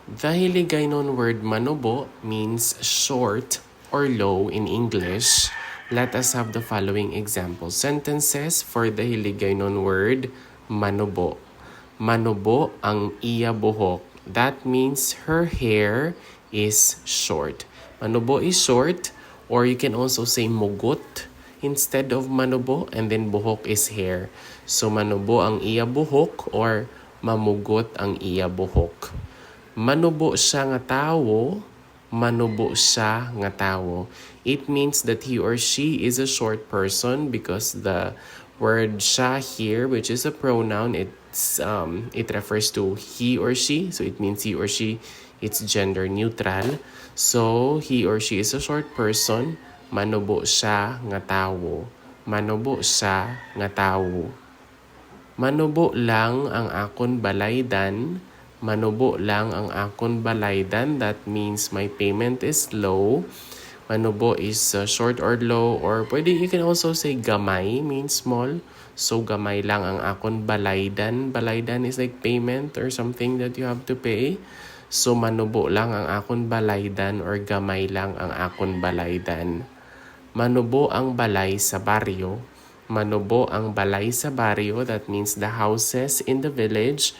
The Hiligaynon word manubo means short or low in English. Let us have the following example sentences for the Hiligaynon word manubo. Manubo ang iya buhok. That means her hair is short. Manubo is short, or you can also say mugot instead of manubo, and then buhok is hair. So manubo ang iya buhok or mamugot ang iya buhok. Manubo siya nga tawo, manubo siya nga tawo. It means that he or she is a short person because the word siya here, which is a pronoun, it refers to he or she. So it means he or she, it's gender neutral. So he or she is a short person, manubo siya nga tawo. Manubo siya nga tawo. Manubo lang ang akon balaydan. Manubo lang ang akon balaydan. That means my payment is low. Manubo is short or low, or pwede you can also say gamay means small. So gamay lang ang akon balaydan. Balaydan is like payment or something that you have to pay. So manubo lang ang akon balaydan or gamay lang ang akon balaydan. Manubo ang balay sa baryo. Manubo ang balay sa baryo. That means the houses in the village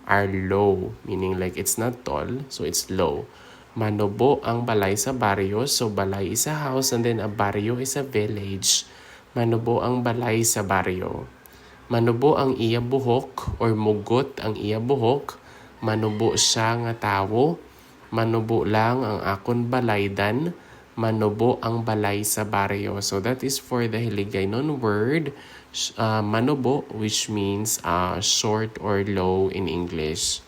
are low, meaning like it's not tall, so it's low. Manubo ang balay sa baryo. So balay is a house and then a baryo is a village. Manubo ang balay sa baryo. Manubo ang iya buhok or mugot ang iya buhok. Manubo siya nga tawo. Manubo lang ang akon balaydan. Manubo ang balay sa baryo. So that is for the Hiligaynon word manubo, which means short or low in English.